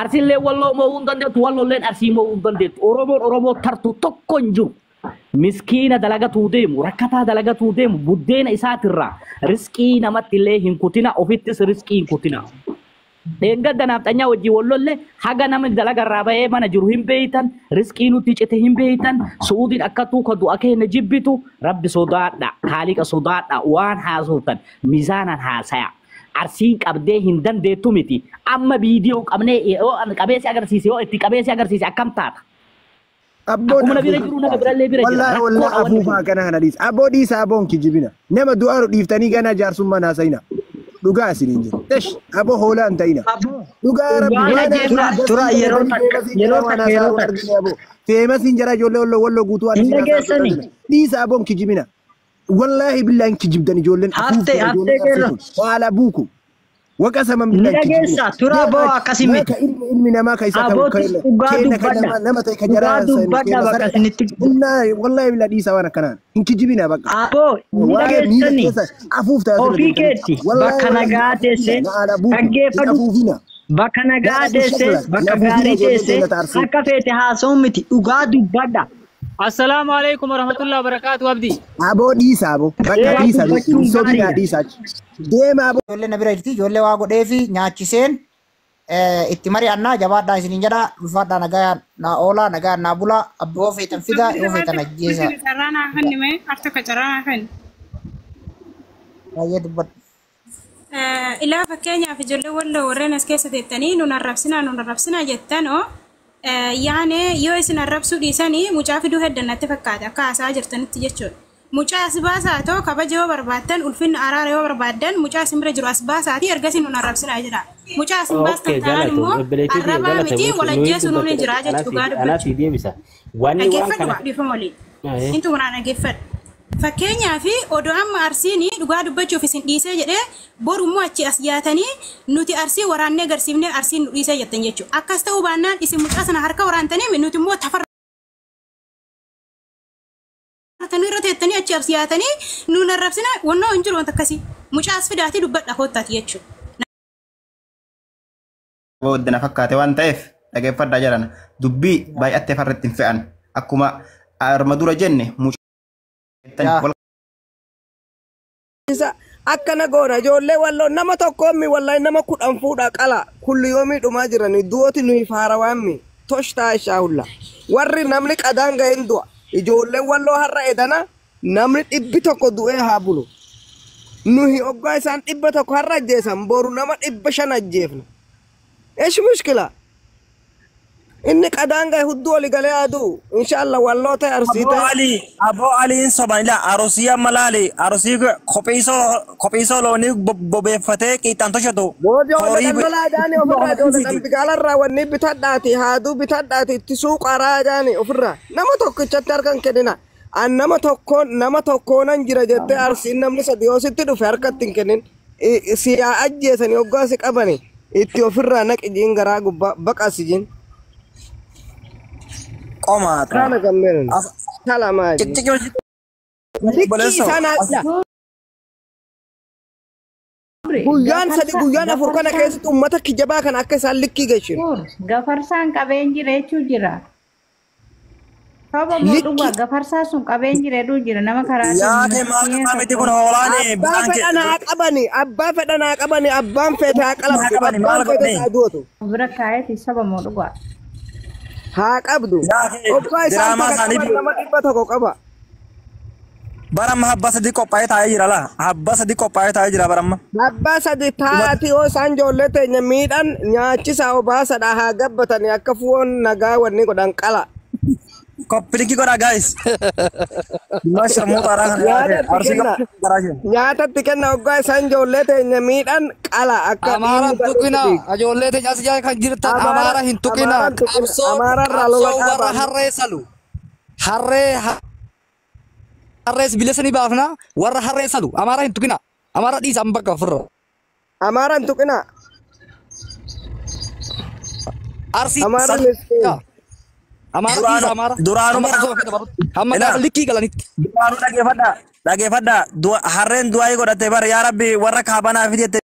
Arsiilee walloo mo'uu hin dandeettu wallolleen arsii mo'uu hin dandeettu Oromoo tartu tokko hin jiru. Miskiina dalagatuu deemu rakkataa dalagatuu deemu buddeena isaatirraa riskii namatti illee hin kutina ofittis riskii hin kutina. Deengadda naafxanyaa wajjii wallollee haga namni dalagarraa bahee mana jiru hin beeytan riskii nuti cite hin beeytan suudiin akkattuu ka du'a keenya jibbitu rabbi sodaadha haaliqa sodaadha waan haasoftan miizaanan haasaya. Arsiin qabdee hin dandeettu miti amma viidiyoo qabnee qabeessi agarsiise yoo itti qabeessi agarsiise akkam taata. Akkuma bira jiru nama birallee bira jira. Wallahi afuufaa kana kana dhiisa. Aboo dhiisa aboon kijibina. Nama du'aa dhiiftanii gana jaarsummaa naasayina. Dhugaa isiniin jiru. Desh aboo hoolaa hin ta'ina. Dhugaa rabbi. Tura yeroo takka. Feemasiin jara ijoollee walloo guutuu waan dhiisa aboon kijibina. Wallahi billahi kijibdan ijoolleen haftee waala buuku. Waqasaman billahi kijibina. Tura aboo akkasimi. Ilmi namaa ka isa nama ta'e ka jaraa wallahi billahi dhiisa waan akkanaan hin kijibina bakka. Aboo dhageessani ofii keetti bakka nagaa teesse dhaggeeffadhu. Bakka nagaa teesse bakka gaarii teesse akka feete haasa'uun miti dhugaa dubbadha. Assalamu alaikum warahmatullahi wabarakatuh abdi. Abo dhiisa abo bakka dhiisa sobiidhaa dhiisa deema abo. Ijoollee na bira jirti ijoollee waa godhee fi nyaachiseen itti mari'annaa jabaadhaa isiniin jedha ulfaadhaa nagaa na oolaa nagaa na bulaa abboo feetan fidaa yoo feetan ajjeesa. Carraanaa fannime akka ka carraanaa fanni. Baay'ee dubbadhu. Ilaa fakkeenyaaf ijoollee walloo warreen as keessa teettanii nun arrabsinaa jettanoo yaane yoo isin arrabsuu dhiisanii mucaa fiduu heddannatti fakkaata akka haasaa jirtanitti jechuudha. Mucaa as baasaa ta'u kabaja yoo barbaaddan ulfinna araara yoo barbaaddan mucaa isin bira jiru as baasaatii ergasii nun arrabsinaa jedha. Mucaa isin baastan taanaan immoo arrabaa miti walajjeessu nuun jira jechuudha dhugaa dubbachuu. Dhaggeeffadhu dhiifama waliin. Intu munaan dhaggeeffadhu. Fakkeenyaa fi odoo amma arsiinii dhugaa dubbachuuf isin dhiisee jedhee borummoo achi as yaatanii nuti arsii waraannee agarsiifnee arsiin nu dhiisee jettan jechuudha. Akkas ta'uu baannaan isin mucaa sana harka waraantanii nuti immoo tafarra. Irra teettanii achi as yaatanii nuun arrabsina wannoo hin jiru wanta akkasii mucaa as fidaatii dubbadha koottaati jechuudha. Booddee fakkaate waan ta'eef dhaggeeffadhaa jiran dubbii baay'attee farratti hin fe'an akkuma armadura jenne akkana goona ijoollee walloo nama tokkoommi wallahi nama kudhan fuudha qala kulli yoomii dhumaa jirani du'ooti nuyi faara waammi toshtaa ishaa hulla warri namni qadaan ga'een du'a ijoollee walloo har'a edana namni 100 du'ee haa bulu nuyi oggaa isaan 100 har'a ajjeesan boru nama 500 ajjeefna eesh mushkila inni qadaan ga'e hudduu oli galee aduu inshallah walloo ta'e arsiita Abo Ali sobanila arosia malali arosi kopiso looni bobeeffatee qiixaan toshatu. Horii malaadaani ofirraa ijoollee bigaalarraa wanni bitadhaati haaduu bitadhaati itti suuqaraa jaani ofirraa nama tokkichatti harkan kennina an nama tokkoonan jira jettee arsiin namni sadii hoositti dhufe harkatti hin kennin siyaa ajjeesanii hoggaasi qabani itti ofirraa naqijiin garaa gubbaa baqasijiin. Koma kana gambeeran salamaji guyyaan afur kana keessatti ummata kijabaa kana akka isaan likkii gashin gafarsaan qabeen jira jechuu jira saba mootummaa gafarsaa sun qabeen jira nama karaa abbaa fedhanaa qabani abbaan feetaa qalabdu bira kaayeti saba mootummaa haa qabdu obbaa isaan nama 100 qaba baramma habba sadi qophaa'ee taa'ee jira la habba sadi qophaa'ee taa'ee jira baramma habba sadi taa'ati oo isaan ijoollee teenya miidhan nyaachisaa obaasadha haa gabbatanii akka foon nagaa wanni godhan qala koppiliki godha guys masha muuxaraa nyaatatti kenna oggaa isaan ijoollee teenya miidhan qala akka amaara hin tuqina ijoollee teenya as jaa kan jirtan amaara hin tuqina amaararraa lola warra harree salu harrees bilisanii baafna warra harree salu amaara hin tuqina amaara dhiisan bakka ofirra amaara hin tuqina arsi duraanuma dhaggeeffadha harreen du'aa godhatte bara yaa rabbi warra kaabanaa fidette